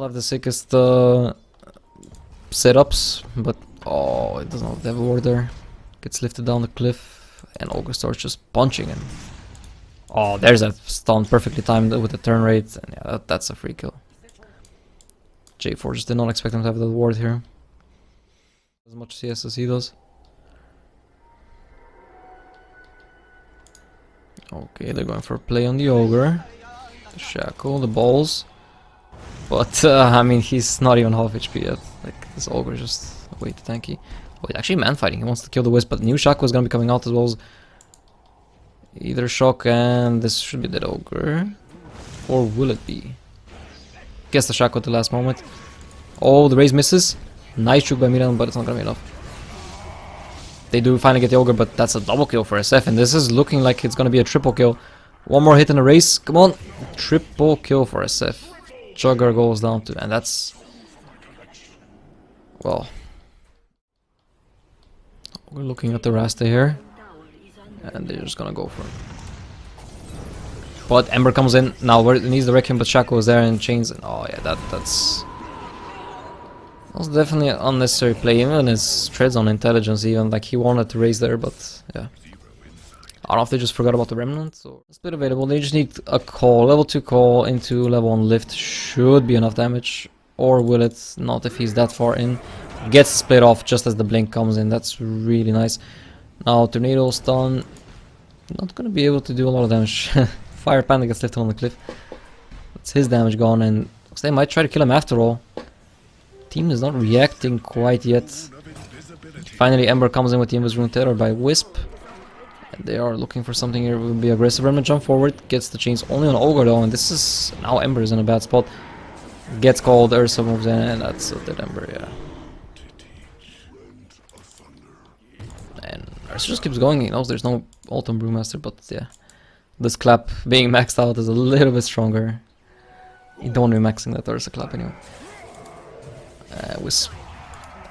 have the sickest setups, but oh, it doesn't have Devil Ward there. Gets lifted down the cliff, and Ogre starts just punching him. Oh, there's that stun perfectly timed with the turn rate, and yeah, that's a free kill. J4 just did not expect him to have the ward here. As much CS as he does. Okay, they're going for a play on the Ogre. The Shackle, the balls. But, I mean, he's not even half HP yet. Like, this Ogre is just way too tanky. Oh, he's actually man-fighting. He wants to kill the Wisp, but the new Shackle is going to be coming out as well. Either Shock and this should be the Ogre. Or will it be? Guess the Shackle at the last moment. Oh, the raise misses. Nice juke by Miran, but it's not going to be enough. They do finally get the Ogre, but that's a double kill for SF, and this is looking like it's going to be a triple kill. One more hit in the race, come on. Triple kill for SF. Jugger goes down to, and that's... Well... We're looking at the Rasta here. And they're just going to go for it. But Ember comes in, now where it needs the Requiem, but Shackle is there and chains, and oh yeah, that's... That was definitely an unnecessary play, even his treads on intelligence even, like he wanted to raise there, but yeah. I don't know if they just forgot about the Remnant, or it's a bit available, they just need a call, level 2 call into level 1 lift should be enough damage, or will it? Not if he's that far in. Gets split off just as the blink comes in, that's really nice. Now Tornado stun, not gonna be able to do a lot of damage. Fire Panda gets lifted on the cliff. That's his damage gone, and they might try to kill him after all. Team is not reacting quite yet. Finally Ember comes in with the Invis Rune Terror by Wisp. And they are looking for something here, will be aggressive. Remnant jump forward, gets the chains only on Ogre though, and this is... Now Ember is in a bad spot. Gets called, Ursa moves in, and that's a dead Ember, yeah. And Ursa just keeps going, he knows there's no Autumn Brewmaster, but yeah. This clap being maxed out is a little bit stronger. You don't want to be maxing that Ursa clap anyway. Wisp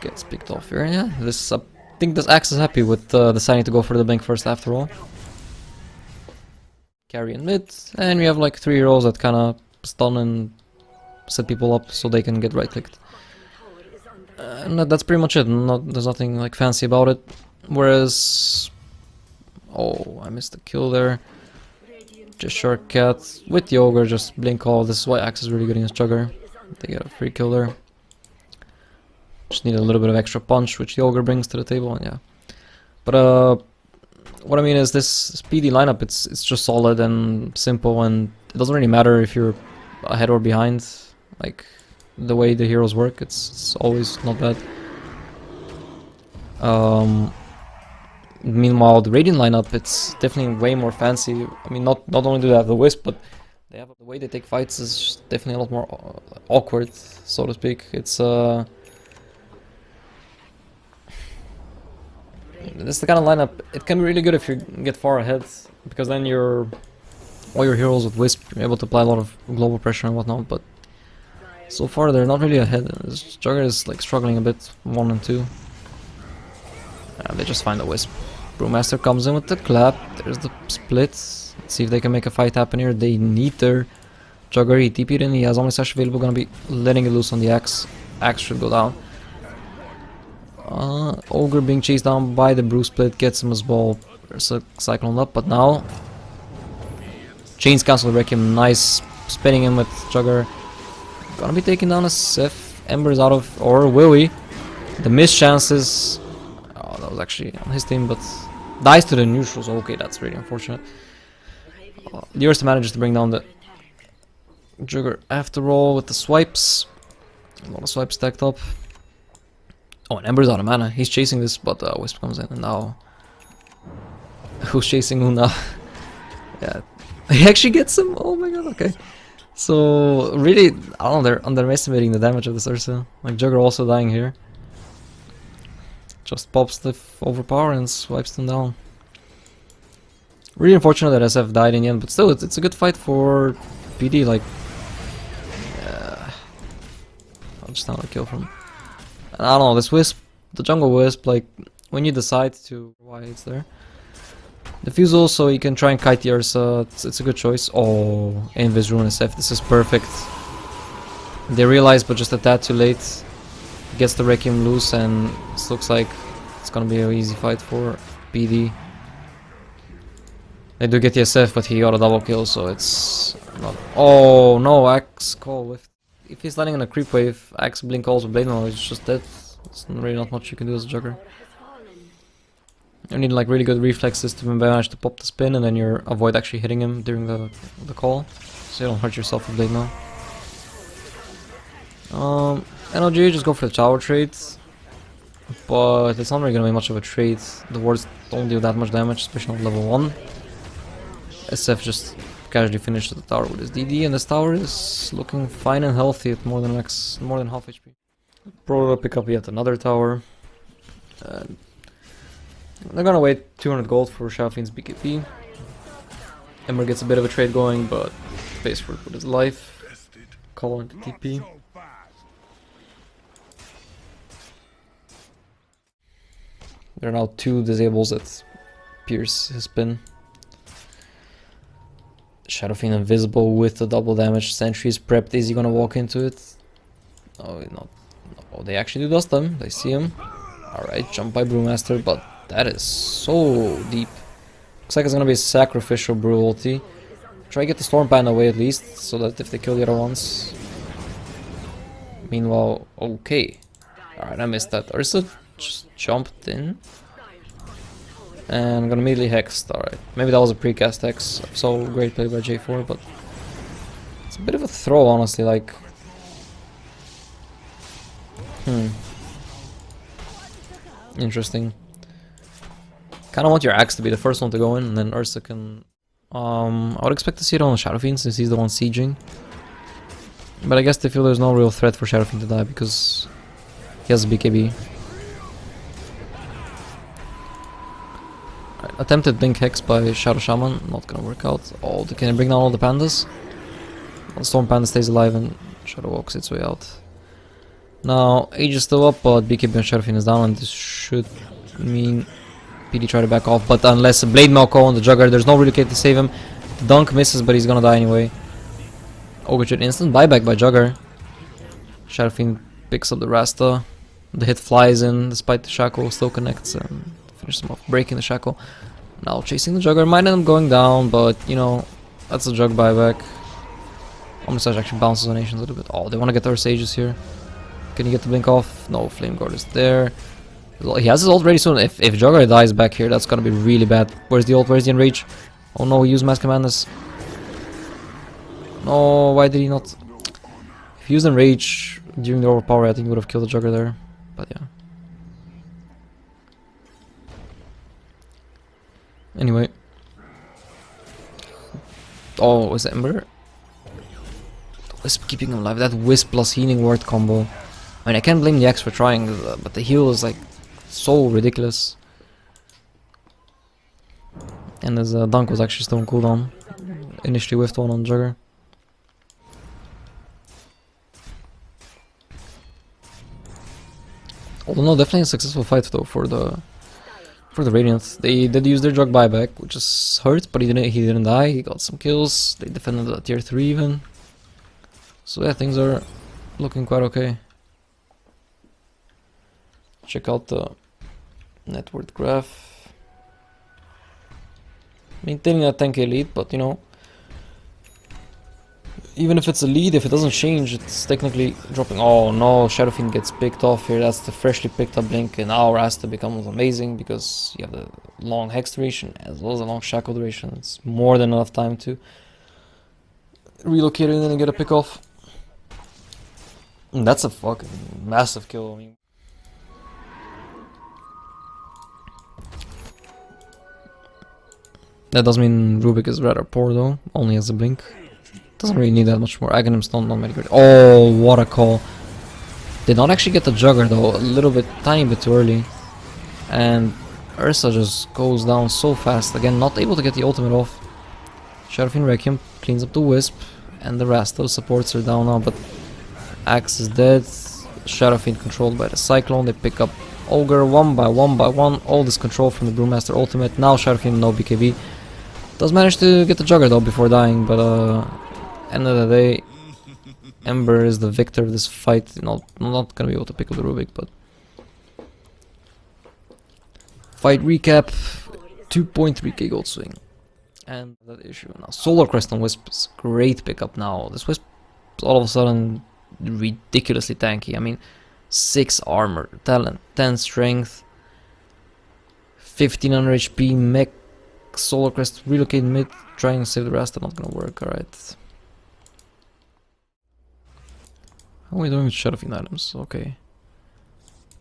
gets picked off here, yeah. This, I think this Axe is happy with deciding to go for the blink first after all. Carry in mid, and we have like 3 heroes that kind of stun and set people up so they can get right clicked. And that's pretty much it, there's nothing like fancy about it. Whereas... Oh, I missed the kill there. Just shortcut with the Ogre, just blink all. This is why Axe is really good against Jugger. They get a free kill there. Just need a little bit of extra punch, which the Ogre brings to the table, and yeah. But what I mean is this PD lineup, it's just solid and simple, and it doesn't really matter if you're ahead or behind. Like the way the heroes work, it's always not bad. Meanwhile, the Radiant lineup, it's definitely way more fancy. I mean, not only do they have the Wisp, but they have the way they take fights is definitely a lot more awkward, so to speak. It's this is the kind of lineup, it can be really good if you get far ahead, because then all your heroes with Wisp, you're able to apply a lot of global pressure and whatnot, but so far they're not really ahead. Jugger is like struggling a bit, 1 and 2. And they just find the Wisp. Brewmaster comes in with the clap, there's the split. Let's see if they can make a fight happen here. They need their Jugger, he TP'd in, he has only Sash available, gonna be letting it loose on the Axe. Axe should go down. Ogre being chased down by the Brew Split, gets him as well. There's a Cyclone up, but now Chains cancel the Requiem, nice spinning in with Jugger. Gonna be taken down as Sif. Ember is out of, or will we? The missed chances. Oh, that was actually on his team, but dies to the neutrals. Okay, that's really unfortunate. The Ursa manages to bring down the Jugger after all with the swipes. A lot of swipes stacked up. Oh, and Ember's out of mana. He's chasing this, but Wisp comes in, and now... Who's chasing who now? Yeah, he actually gets him? Oh my god, okay. So, really, I don't know, they're underestimating the damage of this Ursa. Like, Jugger also dying here. Just pops the overpower and swipes them down. Really unfortunate that SF died in the end, but still, it's a good fight for PD, like... I'll just down a kill from... I don't know, this Wisp, the jungle Wisp, like, when you decide to... Why it's there. Diffusal, so you can try and kite the Ursa, it's a good choice. Oh, Invis Rune SF, this is perfect. They realize, but just a tad too late. Gets the Requiem loose, and this looks like it's gonna be an easy fight for PD. They do get the SF, but he got a double kill, so it's not. Oh no, Axe call with. If he's landing on a creep wave, Axe blink calls with Blade Mail, he's just dead. There's really not much you can do as a jugger. You need like really good reflexes to manage to pop the spin, and then you avoid actually hitting him during the call, so you don't hurt yourself with Blade Mail. NLG just go for the tower trade, but it's not really gonna be much of a trade. The wards don't deal that much damage, especially on level 1. SF just casually finished the tower with his DD, and this tower is looking fine and healthy at more than half HP. Prodota pick up yet another tower. They're gonna wait 200 gold for Shaofin's BKB. Ember gets a bit of a trade going, but pays for it with his life. Call into TP. There are now 2 disables that pierce his spin. Shadowfiend invisible with the double damage. Sentry is prepped. Is he gonna walk into it? Oh, not. Oh, they actually do dust him. They see him. Alright, jump by Brewmaster, but that is so deep. Looks like it's gonna be a sacrificial Brew ulti. Try to get the Storm Panda away at least, so that if they kill the other ones. Meanwhile, okay. Alright, I missed that. Ursa just jumped in. And I'm gonna immediately hex. Alright, maybe that was a precast hex. So great play by J4, but it's a bit of a throw, honestly. Like, interesting. Kind of want your Axe to be the first one to go in, and then Ursa can. I would expect to see it on Shadowfiend since he's the one sieging. But I guess they feel there's no real threat for Shadowfiend to die because he has a BKB. Right, attempted Blink Hex by Shadow Shaman, not gonna work out. Oh, they can bring down all the pandas. Well, Storm Panda stays alive and Shadow walks its way out. Now, Age is still up, but BKB and Shadowfiend is down, and this should mean PD try to back off. But unless a Blade Mail call on the Jugger, there's no really kit to save him. The dunk misses, but he's gonna die anyway. Ogre should instant buyback by Jugger. Shadowfiend picks up the Rasta. The hit flies in, despite the shackle still connects and finishes him off, breaking the shackle. Now chasing the Jugger, might end up going down, but you know, that's a Jug buyback. Omnisage actually bounces on Nations a little bit. Oh, they want to get their Sages here. Can he get the blink off? No, Flame Guard is there. He has his ult ready soon. If Jugger dies back here, that's gonna be really bad. Where's the ult? Where's the Enrage? Oh no, he used Mass Commandus. No, why did he not? If he used Enrage during the overpower, I think he would have killed the Jugger there. But yeah. Anyway. Oh, was it Ember? The Wisp keeping him alive. That Wisp plus Healing Word combo. I mean, I can't blame the Axe for trying, but the heal is like so ridiculous. And his dunk was actually still on cooldown. Initially whiffed one on Jugger. Although no, definitely a successful fight though for the Radiant. They did use their Jug buyback, which is hurt, but he didn't die. He got some kills. They defended at tier 3 even. So yeah, things are looking quite okay. Check out the net worth graph. Maintaining a 10k lead, but you know, even if it's a lead, if it doesn't change, it's technically dropping. Oh no, Shadowfiend gets picked off here. That's the freshly picked up Blink, and now Rasta becomes amazing because you have the long Hex duration as well as the long Shackle duration. It's more than enough time to relocate it in and get a pick off. And that's a fucking massive kill. I mean, that does mean Rubik is rather poor though, only has a Blink. Doesn't really need that much more. Aghanim's not many good. Oh, what a call. Did not actually get the Jugger though, a little bit, tiny bit too early. And Ursa just goes down so fast. Again, not able to get the ultimate off. Shadowfiend Requiem cleans up the Wisp, and the Rasta supports are down now, but Axe is dead. Shadowfiend controlled by the Cyclone. They pick up Ogre one by one. All this control from the Brewmaster ultimate. Now Shadowfiend no BKB. Does manage to get the Jugger though before dying, but end of the day, Ember is the victor of this fight. Not gonna be able to pick up the Rubik, but fight recap: 2.3k gold swing, and that issue now. Solar Crest on Wisp is great pickup now. This Wisp is all of a sudden ridiculously tanky. I mean, 6 armor, talent, 10 strength, 1500 HP, mech, Solar Crest, relocate mid, trying to save the rest, not gonna work, alright. How are we doing with Shadow Fiend items? Okay.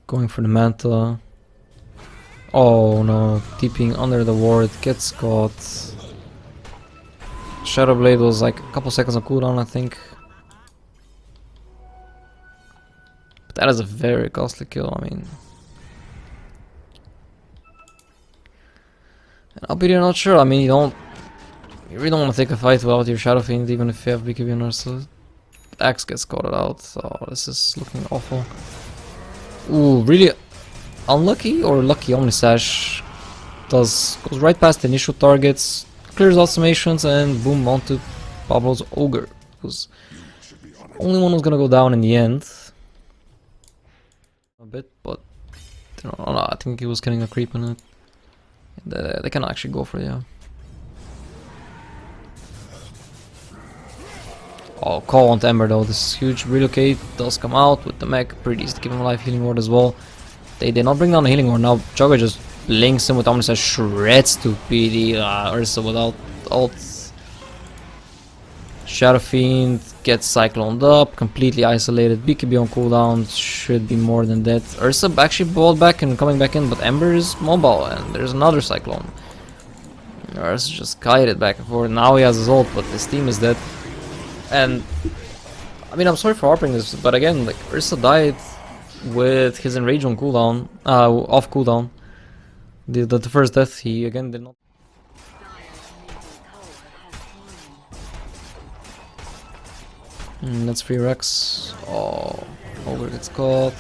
Going for the Manta. Oh no, TPing under the ward, gets caught. Shadow Blade was like a couple seconds on cooldown, I think. But that is a very costly kill, I mean. And I'll be not sure, I mean, you really don't want to take a fight without your Shadow Fiend, even if you have BKB on so Axe gets caught out. Oh, this is looking awful. Ooh, really unlucky or lucky Omnisash goes right past the initial targets, clears automations, and boom, onto Pablo's Ogre. Because only one was gonna go down in the end. A bit, but you know, I think he was getting a creep in it. They can actually go for it, yeah. Oh, call on Ember though, this is huge. Relocate does come out with the mech, pretty easy to give him a life healing ward as well. They did not bring down the healing ward, now Jugger just links him with Omnisash, shreds to PD, Ursa without ult. Shadow Fiend gets cycloned up, completely isolated, BKB on cooldown, should be more than dead. Ursa actually balled back and coming back in, but Ember is mobile and there's another cyclone. Ursa just kited back and forth, now he has his ult, but his team is dead. And, I mean, I'm sorry for harping this, but again, like, Ursa died with his Enrage on cooldown, off cooldown. The first death, he again did not. That's 3 Rex. Oh, Ogre gets caught.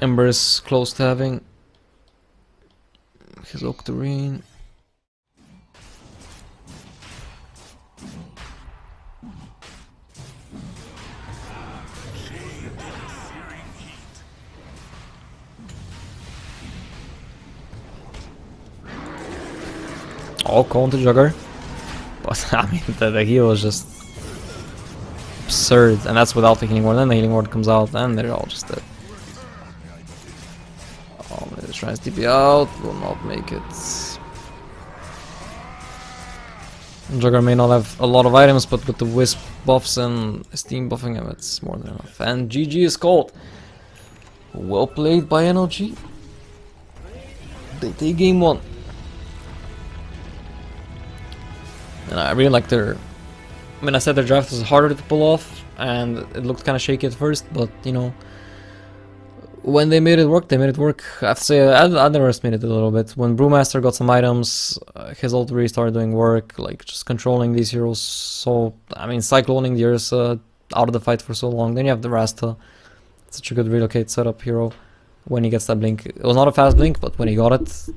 Ember is close to having his Octarine. All call into Jugger. But I mean, the heal is just absurd, and that's without the healing ward. Then the healing ward comes out, and they're all just dead. Oh, they're trying to TP out, will not make it. Jugger may not have a lot of items, but with the Wisp buffs and Steam buffing him, it's more than enough. And GG is called. Well played by NLG. They take game 1. And I really like their... I mean, I said their draft was harder to pull off, and it looked kind of shaky at first, but, you know, when they made it work, they made it work. I have to say, I underestimated it a little bit. When Brewmaster got some items, his ult really started doing work, like, just controlling these heroes so... I mean, cycloning the Ursa out of the fight for so long. Then you have the Rasta, such a good relocate setup hero. When he gets that blink, it was not a fast blink, but when he got it,